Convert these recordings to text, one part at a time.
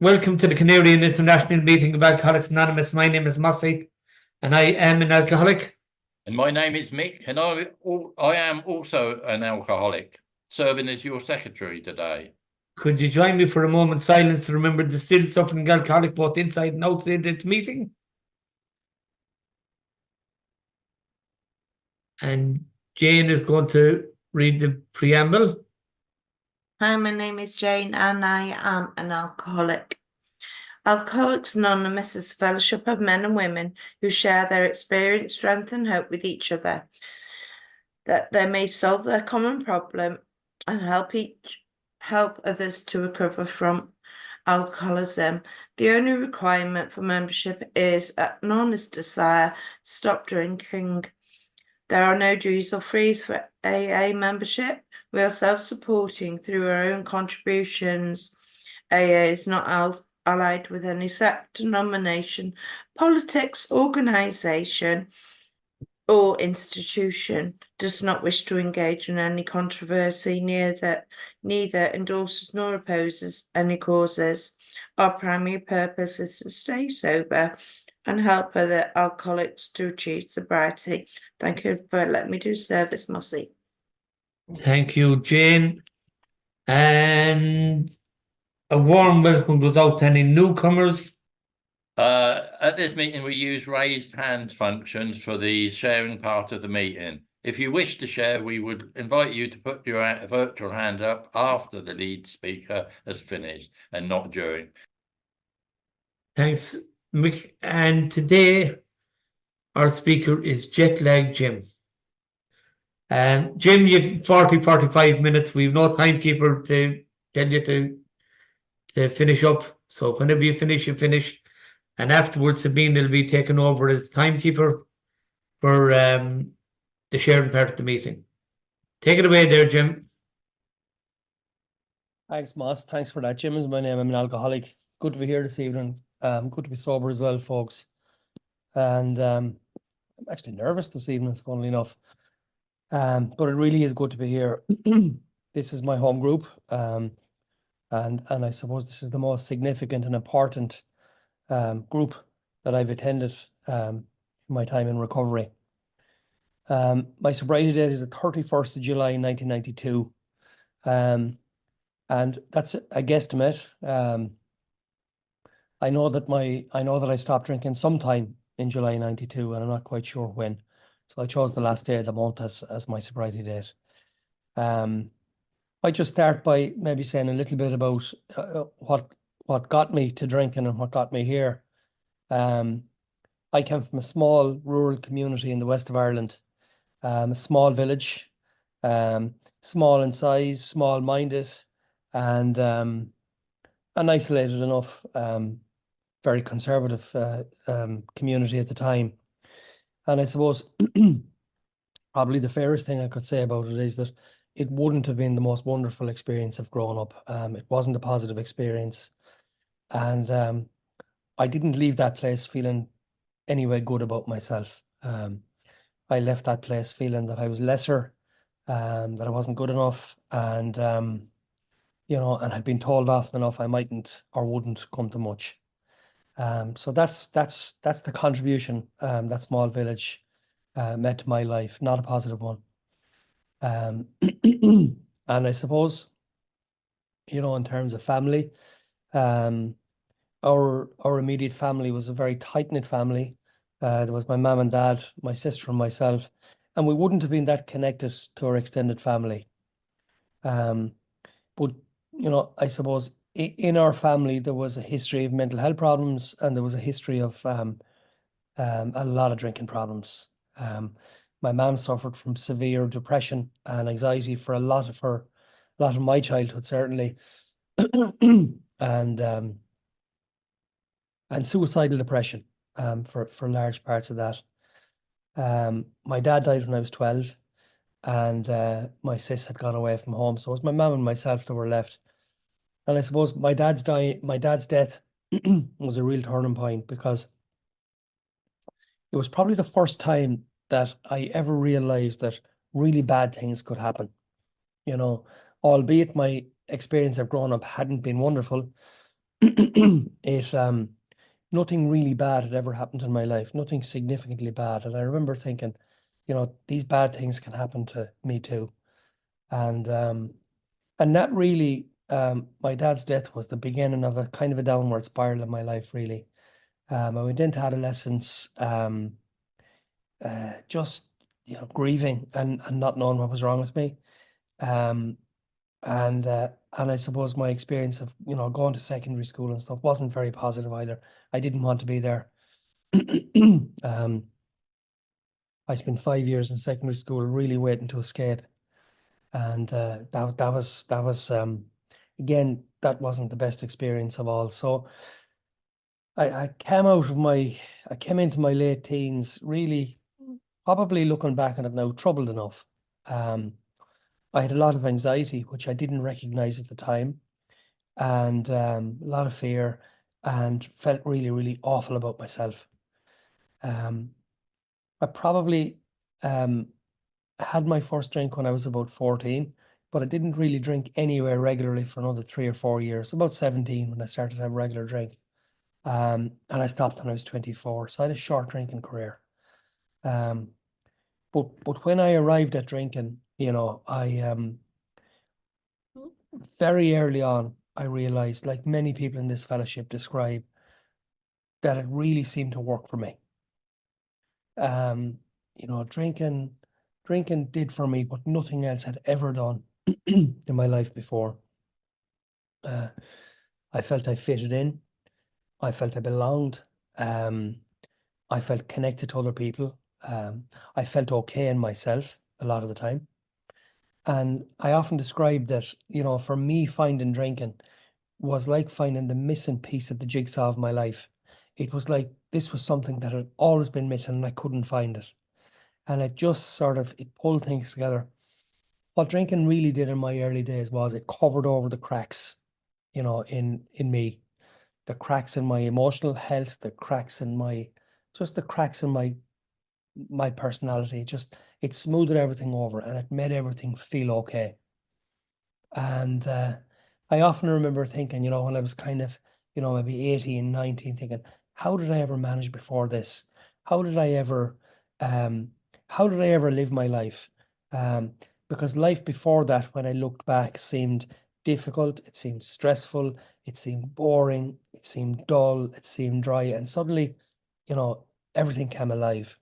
Welcome to the Canarian International Meeting of Alcoholics Anonymous. My name is Mossy, and I am an alcoholic. And my name is Mick, and I am also an alcoholic, serving as your secretary today. Could you join me for a moment's silence to remember the still suffering alcoholic both inside and outside this meeting? And Jane is going to read the preamble. Hi, my name is Jane and I am an alcoholic. Alcoholics Anonymous is a fellowship of men and women who share their experience, strength and hope with each other, that they may solve their common problem and help others to recover from alcoholism. The only requirement for membership is an honest desire to stop drinking. There are no dues or fees for AA membership. We are self-supporting through our own contributions. AA is not allied with any sect, denomination, politics, organisation, or institution, does not wish to engage in any controversy, neither endorses nor opposes any causes. Our primary purpose is to stay sober and help other alcoholics to achieve sobriety. Thank you for letting me do service, Mossy. Thank you, Jane. And a warm welcome goes out to any newcomers. At this meeting, we use raised hand functions for the sharing part of the meeting. If you wish to share, we would invite you to put your virtual hand up after the lead speaker has finished and not during. Thanks, Mick. And today, our speaker is Jetlag Jim. Jim, you 45 minutes. We've no timekeeper to tell you to finish up. So whenever you finish, you finish. And afterwards, Sabine will be taken over as timekeeper for the sharing part of the meeting. Take it away there, Jim. Thanks, Moss. Thanks for that. Jim is my name. I'm an alcoholic. Good to be here this evening. Good to be sober as well, folks. And I'm actually nervous this evening, funnily enough. But it really is good to be here. This is my home group. And I suppose this is the most significant and important group that I've attended in my time in recovery. My sobriety date is the 31st of July 1992. And that's a guesstimate. I know that I stopped drinking sometime in July 92, and I'm not quite sure when. So I chose the last day of the month as my sobriety date. I just start by maybe saying a little bit about what got me to drinking and what got me here. I came from a small rural community in the west of Ireland, a small village, small in size, small-minded, and isolated enough, very conservative community at the time. And I suppose probably the fairest thing I could say about it is that it wouldn't have been the most wonderful experience of growing up. It wasn't a positive experience. And I didn't leave that place feeling any way good about myself. I left that place feeling that I was lesser, that I wasn't good enough, and and I'd been told often enough I mightn't or wouldn't come to much. So that's the contribution that small village made to my life, not a positive one. And I suppose, in terms of family, our immediate family was a very tight-knit family. There was my mum and dad, my sister and myself, and we wouldn't have been that connected to our extended family. But I suppose in our family there was a history of mental health problems, and there was a history of a lot of drinking problems. My mum suffered from severe depression and anxiety for a lot of my childhood, certainly, and suicidal depression for large parts of that. My dad died when I was 12, and my sis had gone away from home, so it was my mum and myself that were left. And I suppose my dad's death was a real turning point, because it was probably the first time that I ever realized that really bad things could happen. Albeit my experience of growing up hadn't been wonderful, it nothing really bad had ever happened in my life, nothing significantly bad. And I remember thinking, you know, these bad things can happen to me too. And that really, my dad's death was the beginning of a kind of a downward spiral in my life, really. I went into adolescence, just, you know, grieving and not knowing what was wrong with me. Um, and I suppose my experience of, you know, going to secondary school and stuff wasn't very positive either. I didn't want to be there. I spent 5 years in secondary school really waiting to escape. And that was again, that wasn't the best experience of all. So I came into my late teens really, probably looking back on it now, troubled enough. I had a lot of anxiety, which I didn't recognize at the time, and a lot of fear, and felt really, really awful about myself. I probably had my first drink when I was about 14, but I didn't really drink anywhere regularly for another 3 or 4 years. About 17 when I started to have a regular drink. And I stopped when I was 24. So I had a short drinking career. But when I arrived at drinking, you know, I very early on, I realized, like many people in this fellowship describe, that it really seemed to work for me. You know, drinking did for me what nothing else had ever done in my life before. I felt I fitted in. I felt I belonged. I felt connected to other people. I felt okay in myself a lot of the time. And I often describe that, you know, for me, finding drinking was like finding the missing piece of the jigsaw of my life. It was like this was something that had always been missing and I couldn't find it. And it just sort of, it pulled things together. What drinking really did in my early days was it covered over the cracks, you know, in me, the cracks in my emotional health, the cracks in my, just the cracks in my personality. Just, it smoothed everything over and it made everything feel okay. And I often remember thinking, you know, when I was kind of, you know, maybe 18, 19, thinking, how did I ever manage before this? How did I ever, how did I ever live my life? Because life before that, when I looked back, seemed difficult, it seemed stressful, it seemed boring, it seemed dull, it seemed dry. And suddenly, you know, everything came alive.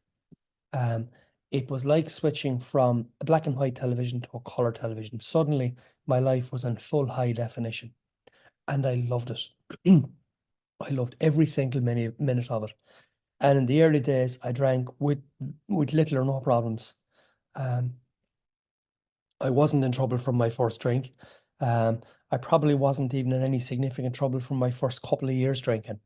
It was like switching from a black and white television to a color television. Suddenly, my life was in full high definition, and I loved it. I loved every single minute of it. And in the early days, I drank with little or no problems. Um, I wasn't in trouble from my first drink. I probably wasn't even in any significant trouble from my first couple of years drinking.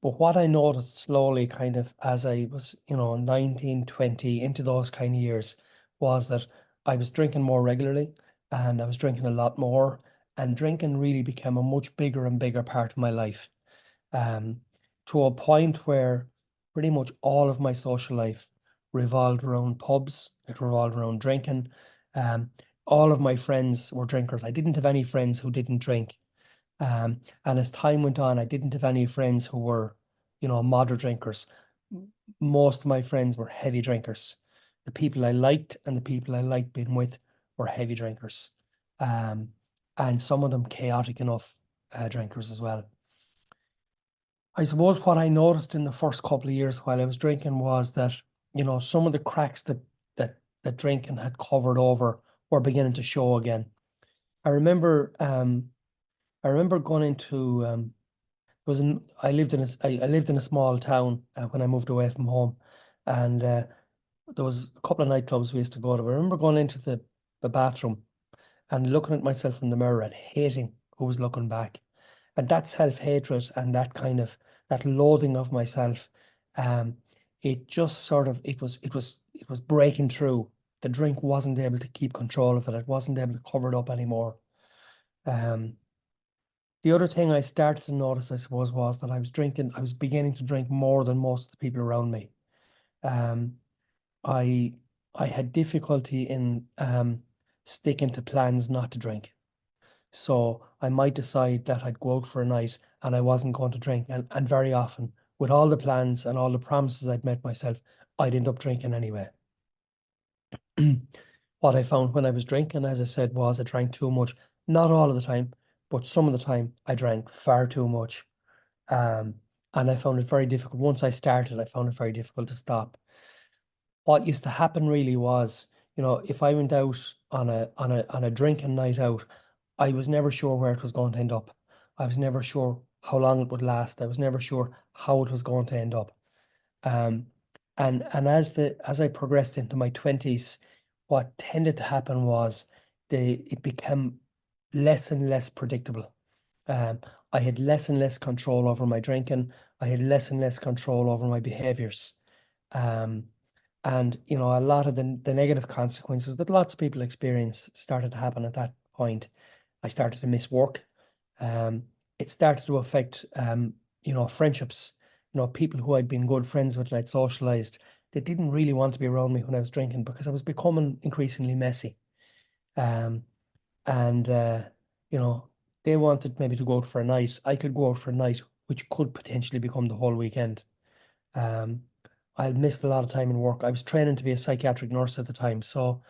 But what I noticed slowly, kind of as I was, you know, 19, 20, into those kind of years, was that I was drinking more regularly and I was drinking a lot more, and drinking really became a much bigger and bigger part of my life. To a point where pretty much all of my social life revolved around pubs, it revolved around drinking. Um, all of my friends were drinkers. I didn't have any friends who didn't drink. And as time went on, I didn't have any friends who were, you know, moderate drinkers. Most of my friends were heavy drinkers. The people I liked and the people I liked being with were heavy drinkers. And some of them chaotic enough drinkers as well. I suppose what I noticed in the first couple of years while I was drinking was that, you know, some of the cracks that drinking had covered over were beginning to show again. I remember going into I lived in I lived in a small town when I moved away from home, and there was a couple of nightclubs we used to go to. I remember going into the bathroom and looking at myself in the mirror and hating who was looking back, and that self-hatred and that kind of that loathing of myself, um, it just sort of it was breaking through. The drink wasn't able to keep control of it. It wasn't able to cover it up anymore. Um, The other thing I started to notice, I suppose, was that I was beginning to drink more than most of the people around me. Um, I I had difficulty in sticking to plans not to drink. So I might decide that I'd go out for a night and I wasn't going to drink. And very often, with all the plans and all the promises I'd made myself, I'd end up drinking anyway. What I found when I was drinking, as I said, was I drank too much. Not all of the time, but some of the time I drank far too much. And I found it very difficult. Once I started, I found it very difficult to stop. What used to happen really was, if I went out on a drinking night out, I was never sure where it was going to end up. I was never sure how long it would last. I was never sure how it was going to end up. And as I progressed into my 20s, what tended to happen was it became less and less predictable. I had less and less control over my drinking. I had less and less control over my behaviors. And a lot of the negative consequences that lots of people experience started to happen at that point. I started to miss work. It started to affect friendships. People who I'd been good friends with and I'd socialized, they didn't really want to be around me when I was drinking because I was becoming increasingly messy. And they wanted maybe to go out for a night. I could go out for a night, which could potentially become the whole weekend. I missed a lot of time in work. I was training to be a psychiatric nurse at the time, so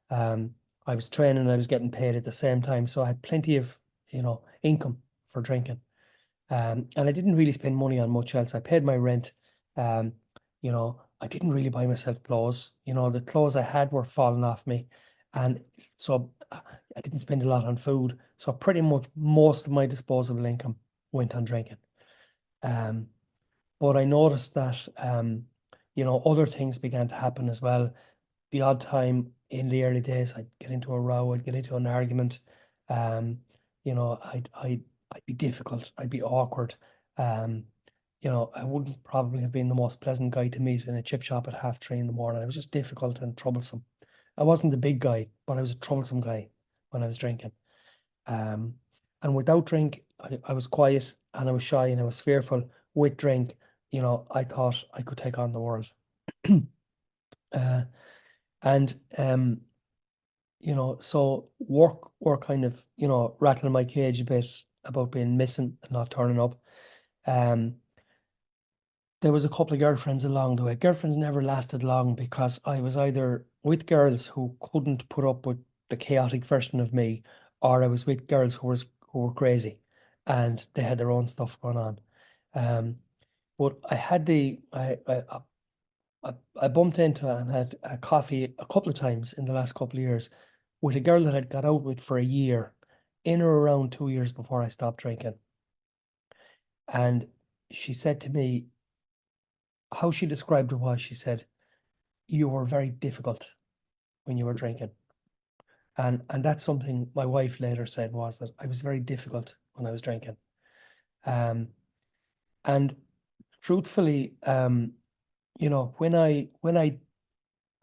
I was training and I was getting paid at the same time, so I had plenty of income for drinking. And I didn't really spend money on much else. I paid my rent. I didn't really buy myself clothes. The clothes I had were falling off me, and so I didn't spend a lot on food. So pretty much most of my disposable income went on drinking. But I noticed that other things began to happen as well. The odd time in the early days, I'd get into a row, I'd get into an argument. I'd be difficult, I'd be awkward. I wouldn't probably have been the most pleasant guy to meet in a chip shop at 3:30 in the morning. I was just difficult and troublesome. I wasn't a big guy, but I was a troublesome guy when I was drinking. And without drink, I was quiet and I was shy and I was fearful. With drink, I thought I could take on the world. And so work were kind of, rattling my cage a bit about being missing and not turning up. There was a couple of girlfriends along the way. Girlfriends never lasted long because I was either with girls who couldn't put up with the chaotic version of me, or I was with girls who were crazy and they had their own stuff going on. But I had I bumped into and had a coffee a couple of times in the last couple of years with a girl that I'd got out with for a year, in or around 2 years before I stopped drinking. And she said to me, how she described it was, she said, you were very difficult when you were drinking. And that's something my wife later said, was that I was very difficult when I was drinking. And truthfully, when I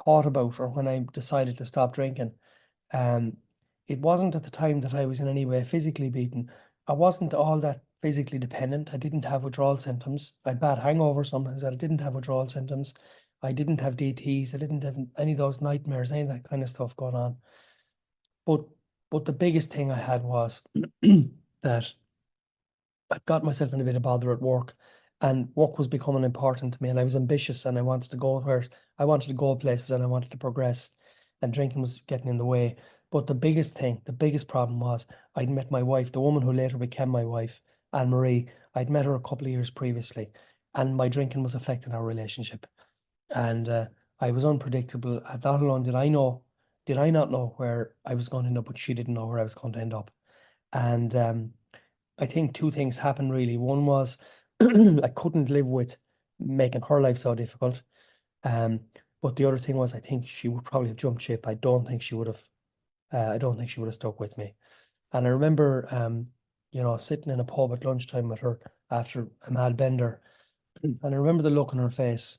thought about, or when I decided to stop drinking, it wasn't at the time that I was in any way physically beaten. I wasn't all that physically dependent. I didn't have withdrawal symptoms. I had bad hangovers sometimes, but I didn't have withdrawal symptoms. I didn't have DTs. I didn't have any of those nightmares, any of that kind of stuff going on. But the biggest thing I had was that I got myself in a bit of bother at work, and work was becoming important to me, and I was ambitious and I wanted to go places and I wanted to progress, and drinking was getting in the way. But the biggest problem was I'd met my wife, the woman who later became my wife, Anne Marie. I'd met her a couple of years previously, and my drinking was affecting our relationship. And I was unpredictable. Not alone did I not know where I was going to end up, but she didn't know where I was going to end up. And I think two things happened really. One was I couldn't live with making her life so difficult. But the other thing was, I think she would probably have jumped ship. I don't think she would have stuck with me. And I remember, sitting in a pub at lunchtime with her after a mad bender, and I remember the look on her face,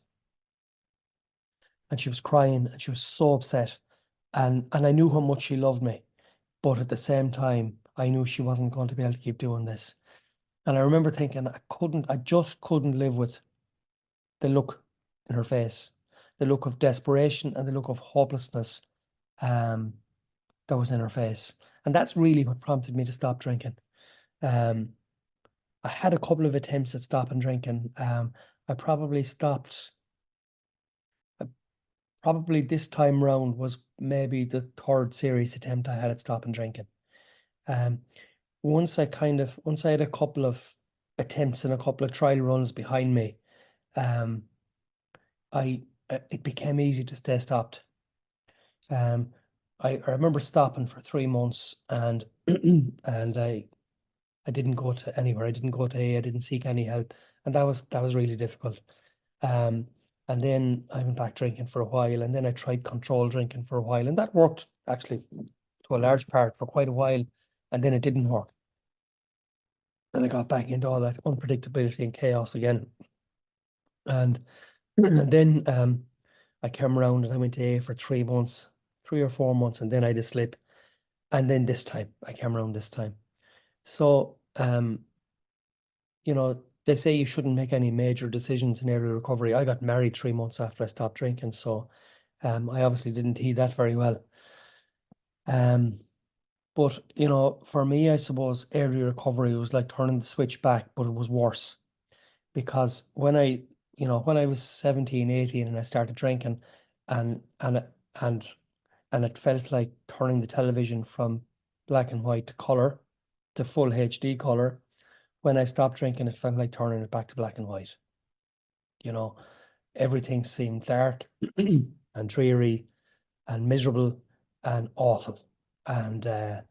and she was crying and she was so upset, and I knew how much she loved me, but at the same time, I knew she wasn't going to be able to keep doing this. And I remember thinking I just couldn't live with the look in her face, the look of desperation and the look of hopelessness that was in her face. And that's really what prompted me to stop drinking. I had a couple of attempts at stopping drinking. I probably stopped. Probably this time round was maybe the third serious attempt I had at stopping drinking. Once I had a couple of attempts and a couple of trial runs behind me, it became easy to stay stopped. I remember stopping for 3 months and and I didn't go to anywhere. I didn't go to AA. I didn't seek any help, and that was really difficult. And then I went back drinking for a while, and then I tried control drinking for a while, and that worked actually to a large part for quite a while, and then it didn't work. And I got back into all that unpredictability and chaos again. And then I came around and I went to AA for 3 months, 3 or 4 months, and then I had a slip. And then this time, I came around this time. So, you know, they say you shouldn't make any major decisions in early recovery. I got married 3 months after I stopped drinking, so I obviously didn't heed that very well. But, you know, for me, I suppose early recovery was like turning the switch back, but it was worse. Because when I was 17, 18 and I started drinking and it felt like turning the television from black and white to color, to full HD color. When I stopped drinking, it felt like turning it back to black and white. You know, everything seemed dark and dreary and miserable and awful. And I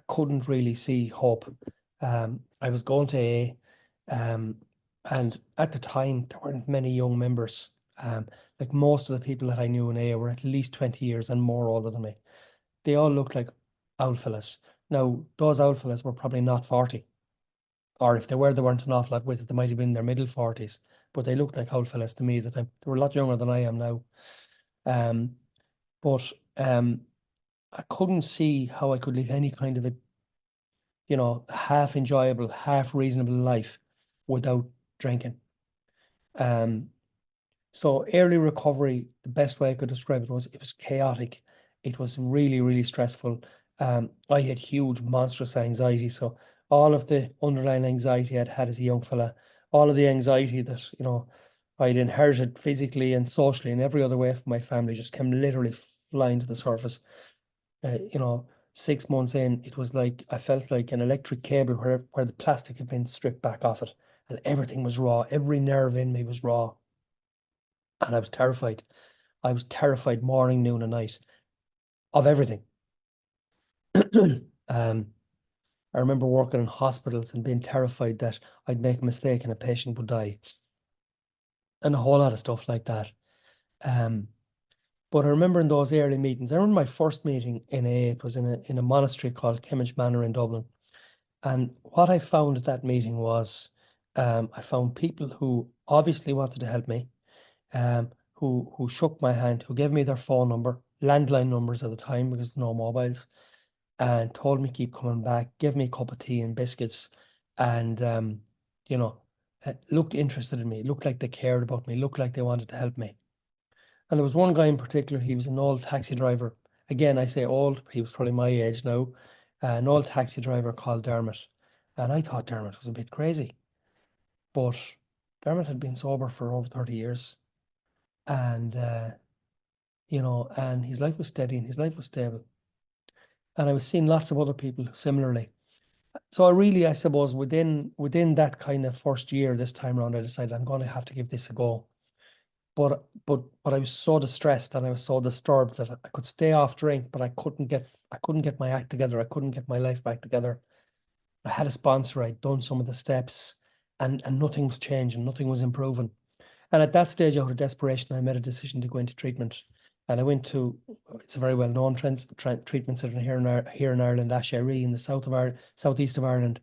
couldn't really see hope. I was going to AA, and at the time, there weren't many young members. Like most of the people that I knew in AA were at least 20 years and more older than me. They all looked like old fellas. Now, those old fellas were probably not 40. Or if they were, they weren't an awful lot with it. They might have been in their middle 40s. But they looked like old fellas to me at the time. They were a lot younger than I am now. But I couldn't see how I could live any kind of a, you know, half enjoyable, half reasonable life without drinking. So early recovery, the best way I could describe it was chaotic. It was really, really stressful. I had huge, monstrous anxiety. So all of the underlying anxiety I'd had as a young fella, all of the anxiety that, you know, I'd inherited physically and socially and every other way from my family just came literally flying to the surface. You know, 6 months in, it was like I felt like an electric cable where the plastic had been stripped back off it, and everything was raw. Every nerve in me was raw, and I was terrified. I was terrified morning, noon, and night of everything. I remember working in hospitals and being terrified that I'd make a mistake and a patient would die, and a whole lot of stuff like that. But I remember in those early meetings, I remember my first meeting in AA, it was in a monastery called Kimmage Manor in Dublin. And what I found at that meeting was I found people who obviously wanted to help me, who shook my hand, who gave me their phone number, landline numbers at the time because no mobiles, and told me keep coming back, give me a cup of tea and biscuits, and you know, looked interested in me, looked like they cared about me, looked like they wanted to help me. And there was one guy in particular, he was an old taxi driver. Again, I say old, he was probably my age now. An old taxi driver called Dermot. And I thought Dermot was a bit crazy. But Dermot had been sober for over 30 years. And, you know, and his life was steady and his life was stable. And I was seeing lots of other people similarly. So I suppose, within that kind of first year, this time around, I decided I'm going to have to give this a go. But I was so distressed and I was so disturbed that I could stay off drink, but I couldn't get my act together. I couldn't get my life back together. I had a sponsor. I'd done some of the steps, and nothing was changing. Nothing was improving. And at that stage, out of desperation, I made a decision to go into treatment. And I went to, it's a very well known treatment centre here in Ireland, Asheree, in the southeast of Ireland.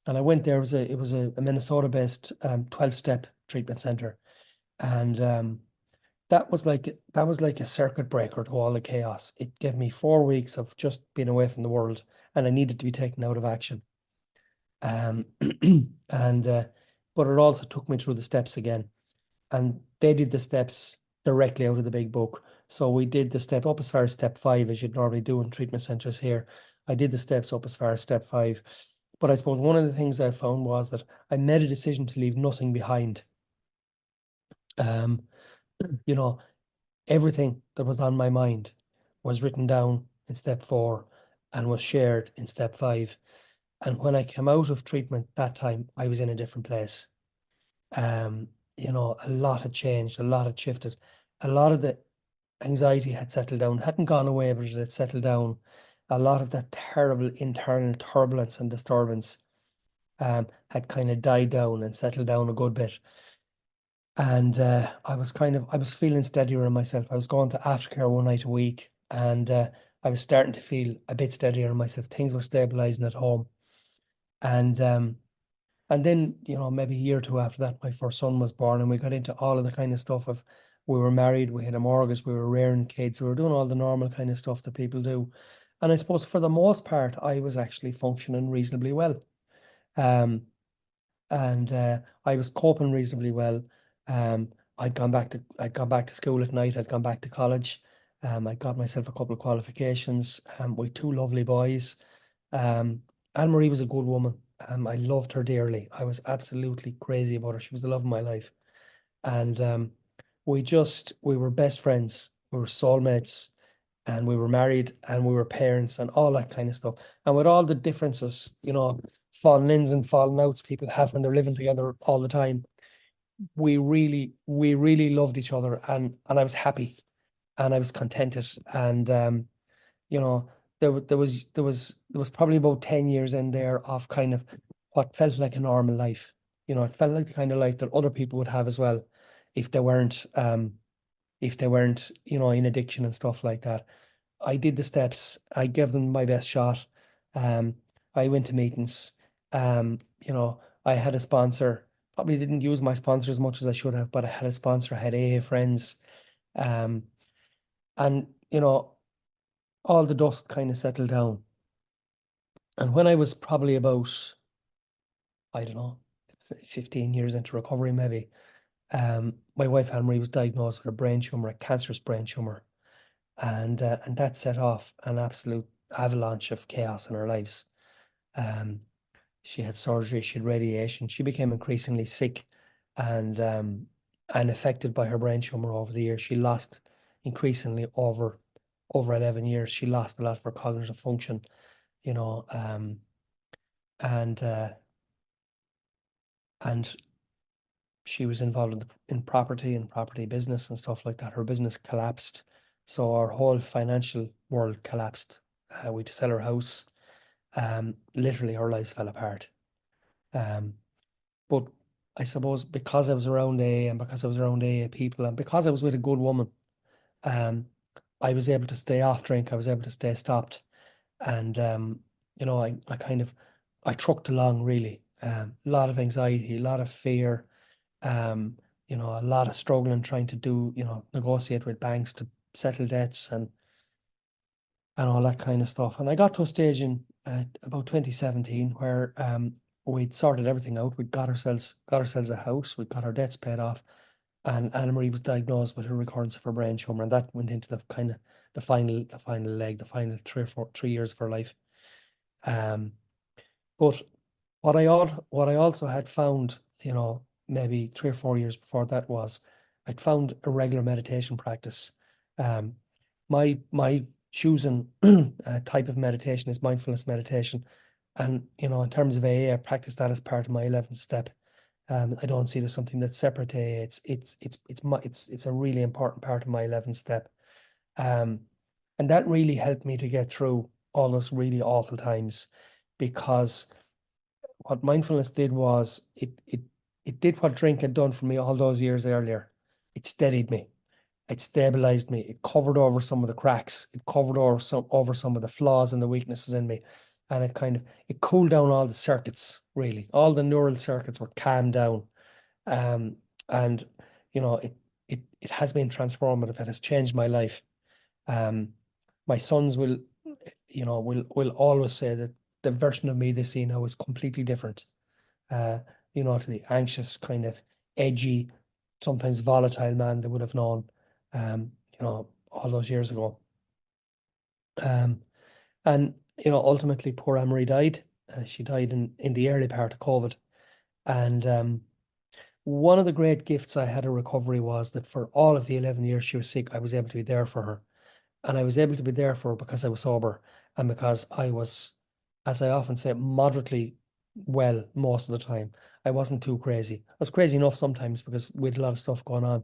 And I went there. It was a Minnesota-based 12-step treatment centre. And that was like a circuit breaker to all the chaos. It gave me 4 weeks of just being away from the world, and I needed to be taken out of action. And but it also took me through the steps again, and they did the steps directly out of the big book. So we did the step up as far as step 5, as you'd normally do in treatment centres here. I did the steps up as far as step 5. But I suppose one of the things I found was that I made a decision to leave nothing behind. You know, everything that was on my mind was written down in step 4 and was shared in step 5. And when I came out of treatment that time, I was in a different place. You know, a lot had changed, a lot had shifted. A lot of the anxiety had settled down, hadn't gone away, but it had settled down. A lot of that terrible internal turbulence and disturbance had kind of died down and settled down a good bit. And I was feeling steadier in myself. I was going to aftercare one night a week, and I was starting to feel a bit steadier in myself. Things were stabilizing at home. And then, you know, maybe a year or two after that, my first son was born, and we got into all of the kind of stuff of, we were married, we had a mortgage, we were rearing kids, we were doing all the normal kind of stuff that people do. And I suppose for the most part, I was actually functioning reasonably well. And I was coping reasonably well. I'd gone back to school at night. I'd gone back to college. I got myself a couple of qualifications. With 2 lovely boys. Anne Marie was a good woman. I loved her dearly. I was absolutely crazy about her. She was the love of my life. And we were best friends. We were soulmates, and we were married, and we were parents, and all that kind of stuff. And with all the differences, you know, falling ins and falling outs people have when they're living together all the time, we really loved each other, and I was happy, and I was contented. And you know, there was probably about 10 years in there of kind of what felt like a normal life. You know, it felt like the kind of life that other people would have as well, if they weren't you know, in addiction and stuff like that. I did the steps. I gave them my best shot. I went to meetings. You know, I had a sponsor. Probably didn't use my sponsor as much as I should have, but I had a sponsor. I had AA friends. And you know, all the dust kind of settled down. And when I was probably about, I don't know, 15 years into recovery, maybe, my wife Anne Marie was diagnosed with a brain tumor, a cancerous brain tumor, and that set off an absolute avalanche of chaos in our lives. She had surgery, she had radiation, she became increasingly sick, and affected by her brain tumor over the years. She lost increasingly over 11 years. She lost a lot of her cognitive function, you know, and she was involved in property and property business and stuff like that. Her business collapsed, so our whole financial world collapsed. We had to sell our house. Literally, our lives fell apart. But I suppose because I was around AA, and because I was around AA people, and because I was with a good woman, I was able to stay off drink. I was able to stay stopped, and you know, I trucked along really. A lot of anxiety, a lot of fear, you know, a lot of struggling trying to negotiate with banks to settle debts and all that kind of stuff. And I got to a stage in about 2017 where we'd sorted everything out. We'd got ourselves a house. We got our debts paid off, and Anna Marie was diagnosed with a recurrence of her brain tumor, and that went into the final leg, the final 3 years of her life. But what I also had found, you know, maybe 3 or 4 years before that, was I'd found a regular meditation practice. My choosing type of meditation is mindfulness meditation, and you know, in terms of AA, I practice that as part of my 11th step. I don't see it as something that's separate to AA. It's a really important part of my 11th step, and that really helped me to get through all those really awful times, because what mindfulness did was it did what drink had done for me all those years earlier. It steadied me. It stabilized me. It covered over some of the cracks. It covered over some of the flaws and the weaknesses in me. And it cooled down all the circuits, really. All the neural circuits were calmed down. And you know, it has been transformative. It has changed my life. My sons will always say that the version of me they see now is completely different. You know, to the anxious, kind of edgy, sometimes volatile man they would have known, you know, all those years ago. And ultimately poor Anne-Marie died. She died in the early part of COVID. And one of the great gifts I had of recovery was that for all of the 11 years she was sick, I was able to be there for her. And I was able to be there for her because I was sober and because I was, as I often say, moderately well most of the time. I wasn't too crazy. I was crazy enough sometimes because we had a lot of stuff going on.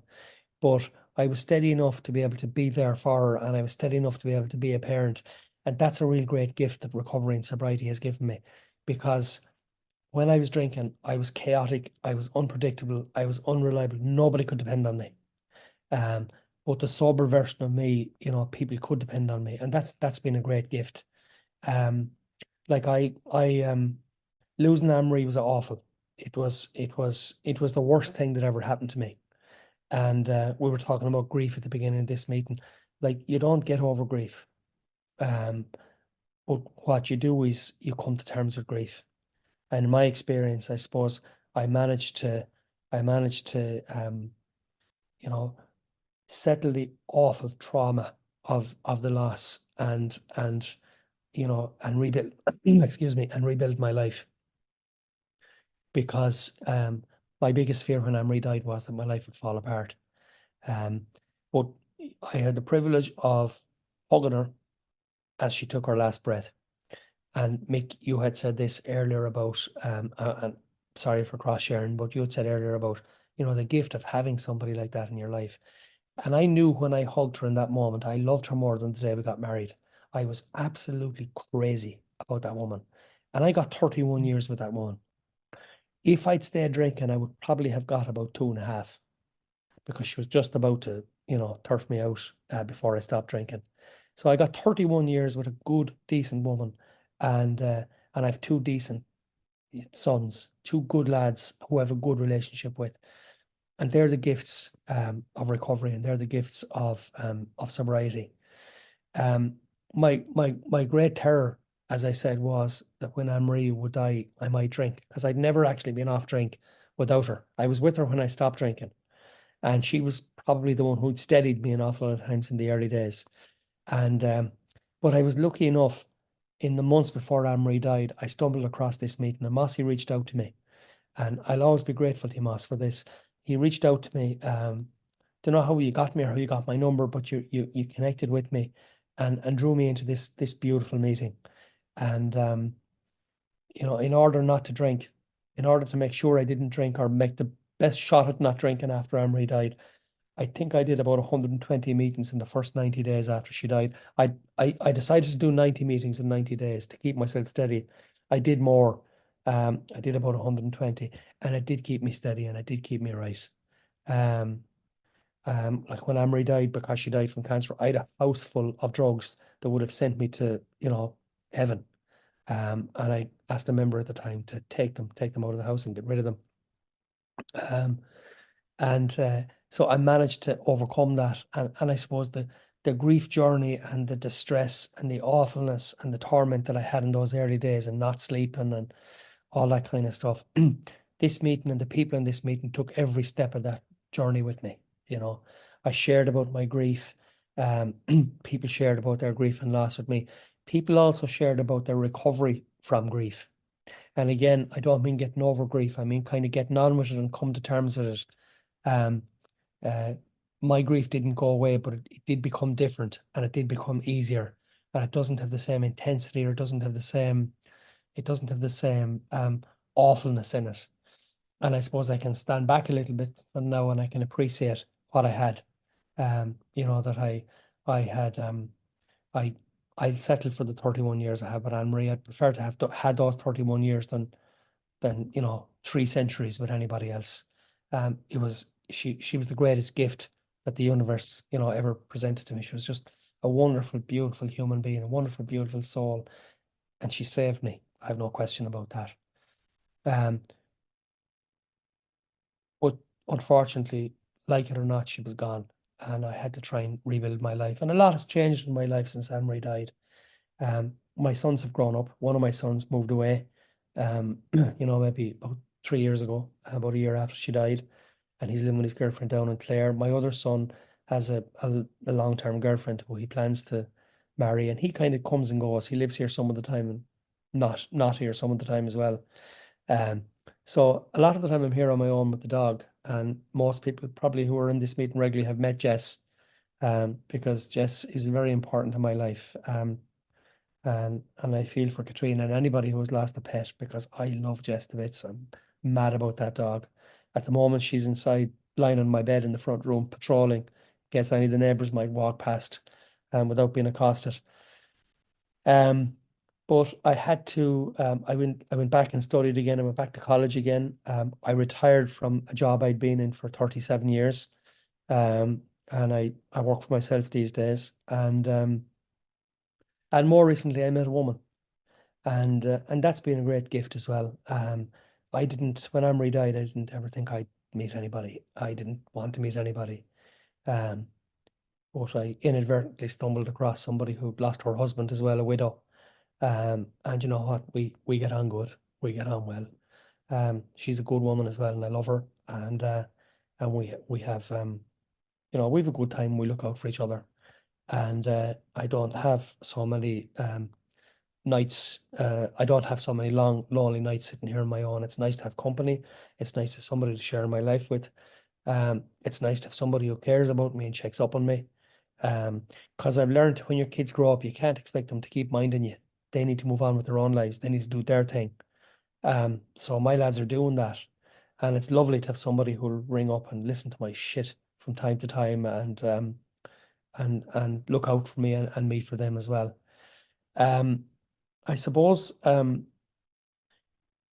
But I was steady enough to be able to be there for her, and I was steady enough to be able to be a parent. And that's a real great gift that recovery and sobriety has given me, because when I was drinking, I was chaotic, I was unpredictable, I was unreliable. Nobody could depend on me. Um, but the sober version of me, people could depend on me, and that's been a great gift. Um, like I losing Amory was awful. It was the worst thing that ever happened to me. And we were talking about grief at the beginning of this meeting. Like, you don't get over grief. But what you do is you come to terms with grief. And in my experience, I suppose I managed to you know, settle the awful trauma of the loss and rebuild excuse me, and rebuild my life. Because my biggest fear when Emery died was that my life would fall apart. But I had the privilege of hugging her as she took her last breath. And Mick, you had said this earlier about, and sorry for cross sharing, but you had said earlier about, the gift of having somebody like that in your life. And I knew when I hugged her in that moment, I loved her more than the day we got married. I was absolutely crazy about that woman. And I got 31 years with that woman. If I'd stayed drinking, I would probably have got about 2.5, because she was just about to, turf me out before I stopped drinking. So I got 31 years with a good, decent woman, and I have two decent sons, two good lads who I have a good relationship with, and they're the gifts of recovery, and they're the gifts of sobriety. My great terror, as I said, was that when Anne-Marie would die, I might drink, because I'd never actually been off drink without her. I was with her when I stopped drinking, and she was probably the one who'd steadied me an awful lot of times in the early days. And but I was lucky enough, in the months before Anne-Marie died, I stumbled across this meeting, and Mossy reached out to me, and I'll always be grateful to Moss for this. He reached out to me. Don't know how you got me or how you got my number, but you connected with me, and drew me into this beautiful meeting. And in order not to drink, in order to make sure I didn't drink, or make the best shot at not drinking after Anne-Marie died, I think I did about 120 meetings in the first 90 days after she died. I decided to do 90 meetings in 90 days to keep myself steady. I did more. I did about 120, and it did keep me steady, and it did keep me right. Like when Anne-Marie died, because she died from cancer, I had a house full of drugs that would have sent me to, heaven. And I asked a member at the time to take them out of the house and get rid of them. So I managed to overcome that. And I suppose the grief journey and the distress and the awfulness and the torment that I had in those early days, and not sleeping and all that kind of stuff, this meeting and the people in this meeting took every step of that journey with me. I shared about my grief. People shared about their grief and loss with me. People also shared about their recovery from grief. And again, I don't mean getting over grief. I mean kind of getting on with it and come to terms with it. My grief didn't go away, but it did become different, and it did become easier. And it doesn't have the same intensity, or it doesn't have the same awfulness in it. And I suppose I can stand back a little bit now, and I can appreciate what I had. That I had I settled for the 31 years I have with Anne-Marie. I'd prefer to have had those 31 years than 3 centuries with anybody else. She was the greatest gift that the universe, ever presented to me. She was just a wonderful, beautiful human being, a wonderful, beautiful soul, and she saved me. I have no question about that. But unfortunately, like it or not, she was gone, and I had to try and rebuild my life. And a lot has changed in my life since Anne-Marie died. My sons have grown up. One of my sons moved away, maybe about 3 years ago, about a year after she died, and he's living with his girlfriend down in Clare. My other son has a long-term girlfriend who he plans to marry, and he kind of comes and goes. He lives here some of the time and not here some of the time as well. So a lot of the time I'm here on my own with the dog, and most people probably who are in this meeting regularly have met Jess, because Jess is very important in my life. And I feel for Katrina and anybody who has lost a pet, because I love Jess to bits. I'm mad about that dog. At the moment, she's inside, lying on my bed in the front room, patrolling, in case any of the neighbours might walk past, without being accosted. But I had to. I went back and studied again. I went back to college again. I retired from a job I'd been in for 37 years, and I work for myself these days. And more recently, I met a woman, and that's been a great gift as well. I didn't, when Amory died, I didn't ever think I'd meet anybody. I didn't want to meet anybody. But I inadvertently stumbled across somebody who lost her husband as well, a widow. And you know what? We get on good. We get on well. She's a good woman as well, and I love her. And we have we have a good time. We look out for each other. And I don't have so many nights. I don't have so many long, lonely nights sitting here on my own. It's nice to have company. It's nice to have somebody to share my life with. It's nice to have somebody who cares about me and checks up on me. Because I've learned when your kids grow up, you can't expect them to keep minding you. They need to move on with their own lives. They need to do their thing. So my lads are doing that. And it's lovely to have somebody who'll ring up and listen to my shit from time to time, and look out for me and me for them as well. I suppose,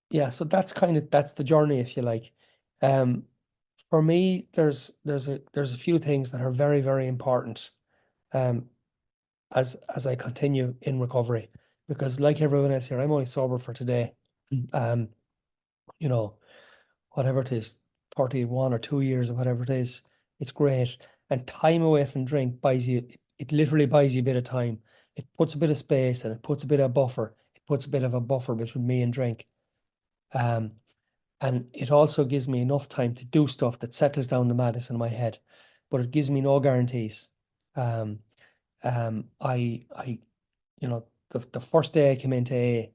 yeah, so that's the journey, if you like. For me, there's a few things that are very, very important, as I continue in recovery, because like everyone else here, I'm only sober for today. Whatever it is, 31 or 2 years or whatever it is, it's great. And time away from drink buys you, it literally buys you a bit of time. It puts a bit of space, and it puts a bit of buffer. It puts a bit of a buffer between me and drink. And it also gives me enough time to do stuff that settles down the madness in my head, but it gives me no guarantees. The first day I came into AA,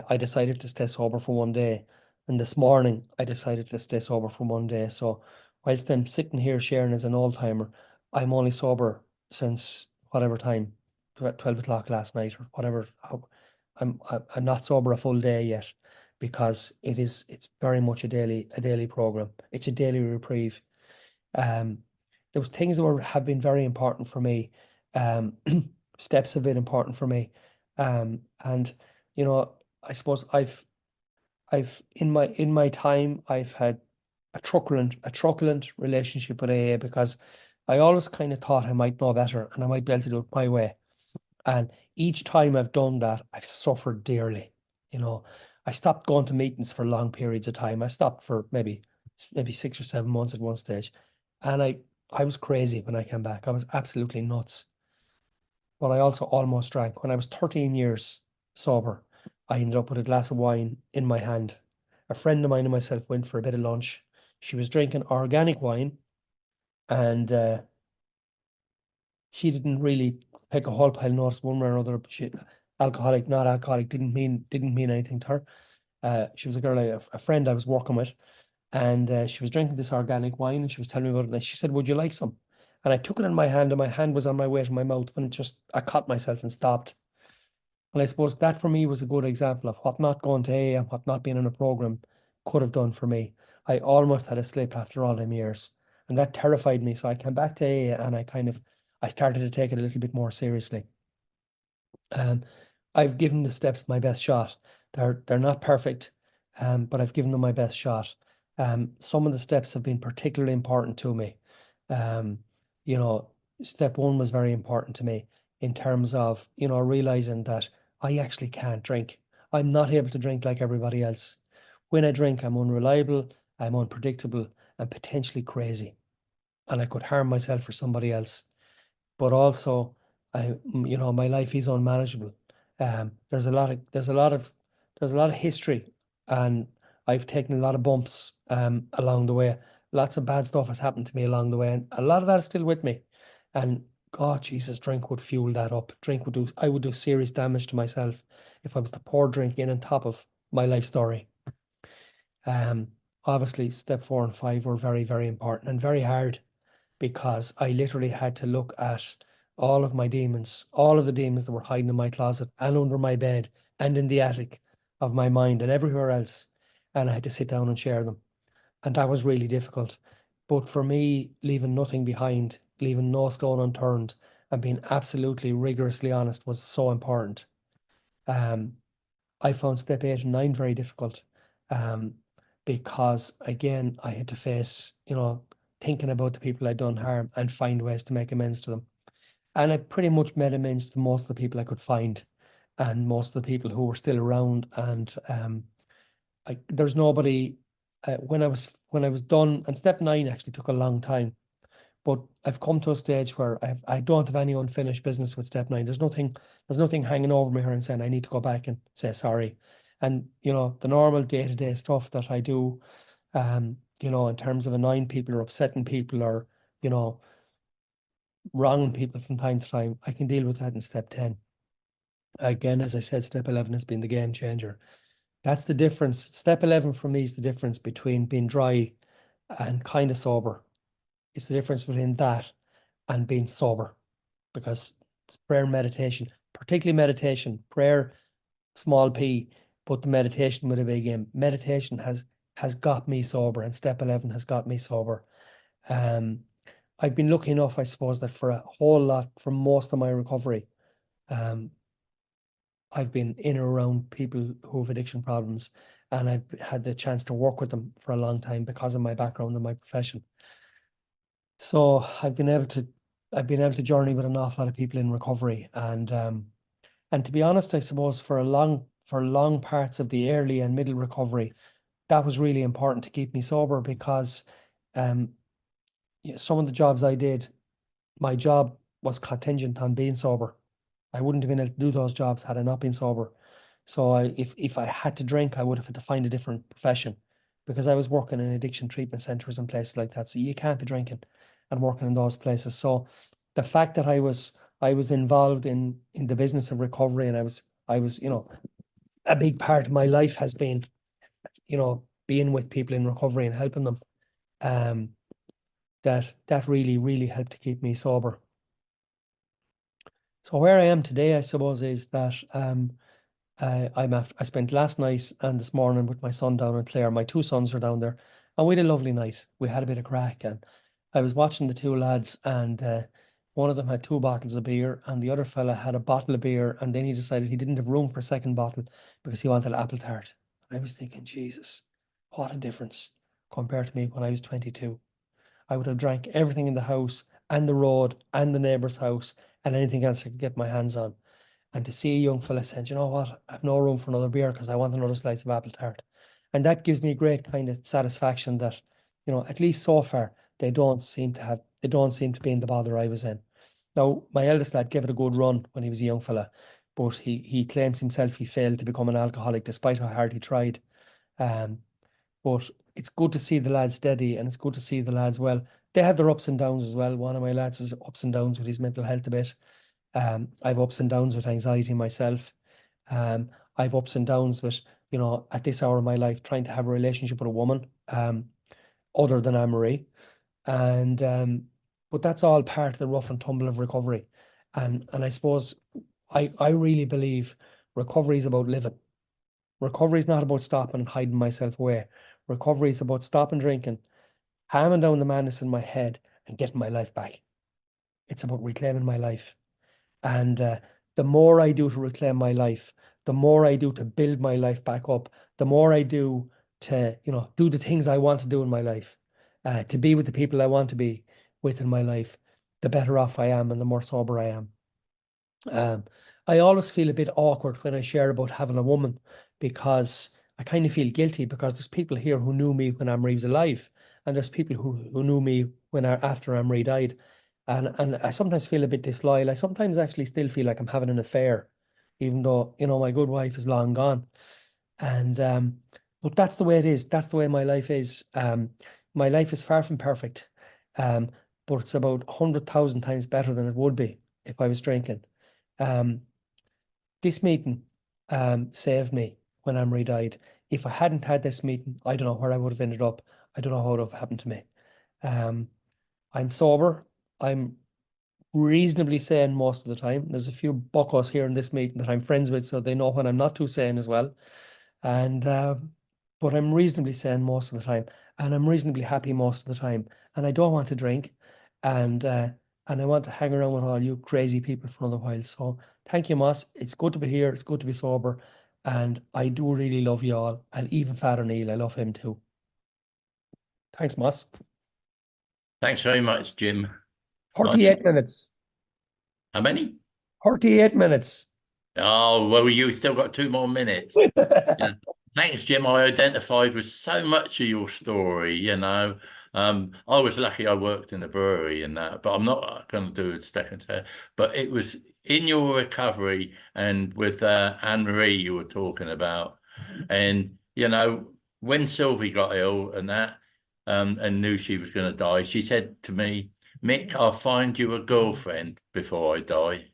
I decided to stay sober for one day. And this morning, I decided to stay sober for one day. So whilst I'm sitting here sharing as an old-timer, I'm only sober since whatever time, 12 o'clock last night or whatever. I'm not sober a full day yet, because it's very much a daily program. It's a daily reprieve. There was things that have been very important for me. Steps have been important for me. And I suppose I've in my time, I've had a truculent relationship with AA, because I always kind of thought I might know better and I might be able to do it my way. And each time I've done that, I've suffered dearly. I stopped going to meetings for long periods of time. I stopped for maybe 6 or 7 months at one stage. And I was crazy when I came back. I was absolutely nuts. But I also almost drank. When I was 13 years sober, I ended up with a glass of wine in my hand. A friend of mine and myself went for a bit of lunch. She was drinking organic wine, and she didn't really take a whole pile of notice one way or another. But alcoholic, not alcoholic, didn't mean anything to her. She was a girl, a friend I was working with, and she was drinking this organic wine, and she was telling me about it. And she said, "Would you like some?" And I took it in my hand, and my hand was on my way to my mouth when I caught myself and stopped. And I suppose that for me was a good example of what not going to AA and what not being in a program could have done for me. I almost had a slip after all them years, and that terrified me. So I came back to AA, and I started to take it a little bit more seriously. I've given the steps my best shot. They're not perfect, but I've given them my best shot. Some of the steps have been particularly important to me. Step one was very important to me in terms of, realizing that I actually can't drink. I'm not able to drink like everybody else. When I drink, I'm unreliable, I'm unpredictable, and potentially crazy. And I could harm myself or somebody else. But also, my life is unmanageable. There's a lot of history, and I've taken a lot of bumps along the way. Lots of bad stuff has happened to me along the way, and a lot of that is still with me. And God, Jesus, drink would fuel that up. I would do serious damage to myself if I was to pour drink in on top of my life story. Obviously, step 4 and 5 were very, very important and very hard, because I literally had to look at all of my demons, all of the demons that were hiding in my closet and under my bed and in the attic of my mind and everywhere else. And I had to sit down and share them. And that was really difficult. But for me, leaving nothing behind, leaving no stone unturned, and being absolutely rigorously honest was so important. I found step 8 and 9 very difficult, because again, I had to face, thinking about the people I'd done harm and find ways to make amends to them. And I pretty much made amends to most of the people I could find, and most of the people who were still around. And there's nobody. When I was done, and step 9 actually took a long time, but I've come to a stage where I don't have any unfinished business with step 9. There's nothing hanging over me here and saying I need to go back and say sorry. And the normal day-to-day stuff that I do, in terms of annoying people or upsetting people or wronging people from time to time, I can deal with that in step 10. Again, as I said, step 11 has been the game changer. That's the difference. Step 11 for me is the difference between being dry and kind of sober. It's the difference between that and being sober, because prayer and meditation, particularly meditation, prayer, small p, but the meditation with a big M. Meditation has got me sober, and step 11 has got me sober. I've been lucky enough, I suppose, that for most of my recovery, I've been in or around people who have addiction problems, and I've had the chance to work with them for a long time because of my background and my profession. So I've been able to journey with an awful lot of people in recovery, and to be honest, I suppose for long parts of the early and middle recovery, that was really important to keep me sober, because some of the jobs I did, my job was contingent on being sober. I wouldn't have been able to do those jobs had I not been sober. So if I had to drink, I would have had to find a different profession, because I was working in addiction treatment centres and places like that. So you can't be drinking and working in those places. So the fact that I was involved in the business of recovery, and I was a big part of my life has been being with people in recovery and helping them. That really, really helped to keep me sober. So where I am today, I suppose, is that I spent last night and this morning with my son down in Clare. My two sons are down there, and we had a lovely night. We had a bit of crack, and I was watching the two lads, and one of them had 2 bottles of beer, and the other fella had a bottle of beer, and then he decided he didn't have room for a second bottle because he wanted apple tart. And I was thinking, Jesus, what a difference compared to me when I was 22. I would have drank everything in the house and the road and the neighbour's house and anything else I could get my hands on. And to see a young fella saying, you know what, I have no room for another beer because I want another slice of apple tart. And that gives me a great kind of satisfaction that, at least so far, they don't seem to be in the bother I was in. Now, my eldest lad gave it a good run when he was a young fella, but he claims himself he failed to become an alcoholic despite how hard he tried. But it's good to see the lads steady, and it's good to see the lads well. They have their ups and downs as well. One of my lads has ups and downs with his mental health a bit. I've ups and downs with anxiety myself. I've ups and downs with, at this hour of my life, trying to have a relationship with a woman, other than Anne-Marie. And but that's all part of the rough and tumble of recovery. And I suppose I really believe recovery is about living. Recovery is not about stopping and hiding myself away. Recovery is about stopping drinking, calming down the madness in my head, and getting my life back. It's about reclaiming my life. And the more I do to reclaim my life, the more I do to build my life back up, the more I do to, do the things I want to do in my life, to be with the people I want to be with in my life, the better off I am and the more sober I am. I always feel a bit awkward when I share about having a woman, because I kind of feel guilty, because there's people here who knew me when Anne-Marie was alive, and there's people who knew me after Anne-Marie died. And I sometimes feel a bit disloyal. I sometimes actually still feel like I'm having an affair, even though, my good wife is long gone. And but that's the way it is. That's the way my life is. My life is far from perfect. but it's about 100,000 times better than it would be if I was drinking. This meeting saved me when Emery died. If I hadn't had this meeting, I don't know where I would have ended up. I don't know how it would have happened to me. I'm sober. I'm reasonably sane most of the time. There's a few buckos here in this meeting that I'm friends with, so they know when I'm not too sane as well. And but I'm reasonably sane most of the time, and I'm reasonably happy most of the time. And I don't want to drink, and I want to hang around with all you crazy people for another while. So thank you, Moss. It's good to be here. It's good to be sober, and I do really love you all. And even Father Neil, I love him too. Thanks, Moss. Thanks very much, Jim. 38 minutes. How many? 38 minutes. Oh, well, you still got 2 more minutes. Yeah. Thanks, Jim. I identified with so much of your story, you know. I was lucky I worked in the brewery and that, but I'm not going to do a second here. But it was in your recovery and with Anne-Marie you were talking about. And, you know, when Sylvie got ill and that, and knew she was going to die, she said to me, Mick, I'll find you a girlfriend before I die.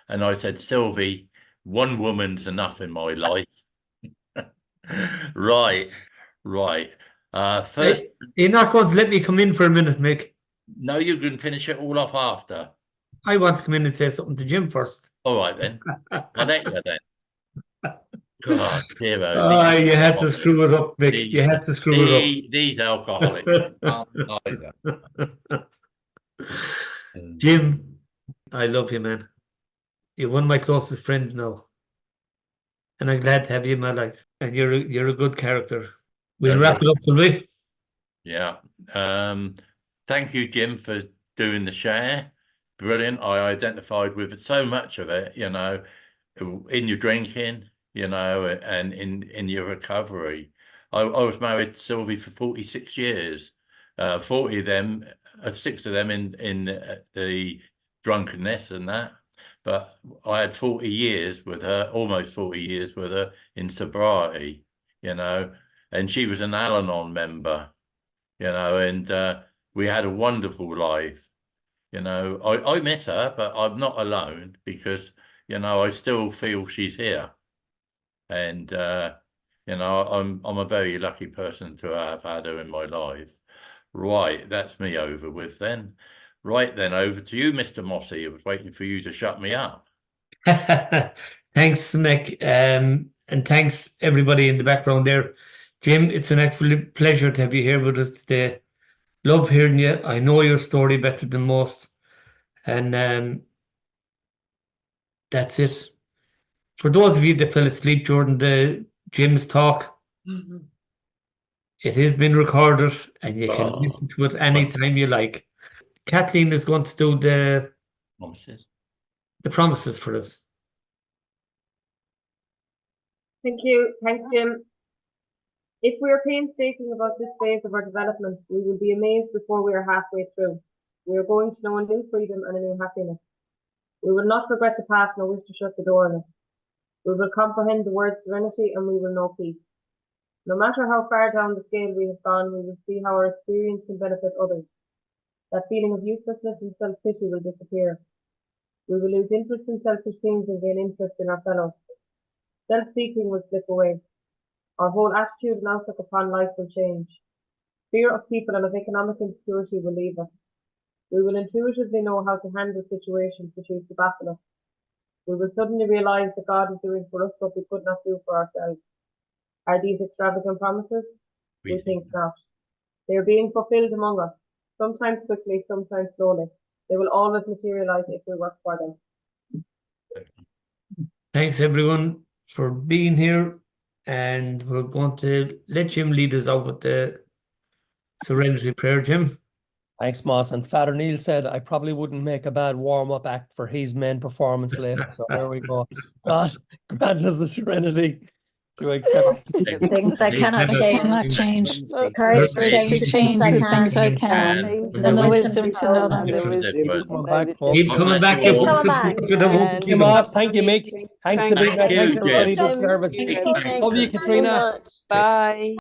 And I said, Sylvie, one woman's enough in my life. Right. First, You're not going to let me come in for a minute, Mick. no, you can finish it all off after. I want to come in and say something to Jim first. All right then. I'll let you then. God, hero. Oh, you had to screw it up, Mick. You had to screw it These alcoholics. can't either. Jim, I love you, man. You're one of my closest friends now. And I'm glad to have you in my life. And you're a good character. We'll wrap it up, will we? Yeah. Thank you, Jim, for doing the share. Brilliant. I identified with so much of it, you know, in your drinking, you know, and in your recovery. I was married to Sylvie for 46 years. 40 of them, 6 of them in the drunkenness and that. But I had 40 years with her, almost 40 years with her in sobriety, you know, and she was an Al-Anon member, you know, and we had a wonderful life, you know. I miss her, but I'm not alone because, you know, I still feel she's here. And, you know, I'm a very lucky person to have had her in my life. Right, that's me over with then. Right then, over to you, Mr. Mossy. I was waiting for you to shut me up. Thanks, Mick. And thanks everybody in the background there. Jim, it's an absolute pleasure to have you here with us today. Love hearing you. I know your story better than most. And that's it. For those of you that fell asleep during the Jim's talk, it has been recorded and you can listen to it anytime you like. Kathleen is going to do the promises for us. Thank you. Thanks, Jim. If we are painstaking about this phase of our development, we will be amazed before we are halfway through. We are going to know a new freedom and a new happiness. We will not regret the past nor wish to shut the door on it. We will comprehend the word serenity and we will know peace. No matter how far down the scale we have gone, we will see how our experience can benefit others. That feeling of uselessness and self-pity will disappear. We will lose interest in selfish things and gain interest in our fellows. Self-seeking will slip away. Our whole attitude and outlook upon life will change. Fear of people and of economic insecurity will leave us. We will intuitively know how to handle situations which used to baffle us. We will suddenly realize that God is doing for us what we could not do for ourselves. Are these extravagant promises? We think not. They are being fulfilled among us, sometimes quickly, sometimes slowly. They will always materialize if we work for them. Thanks everyone for being here, and we're going to let Jim lead us out with the Serenity Prayer. Jim. Thanks, Moss. And Father Neil said I probably wouldn't make a bad warm-up act for his main performance later. So there we go. God grant us the serenity to accept things I cannot change. Courage to change the things I can. And the wisdom to know them. Keep coming back. Keep coming back. Thank you, Moss. Thank you, Mick. Thanks, Sabrina. Thanks, everybody. Jim. Look nervous. Love you, Katrina. Bye.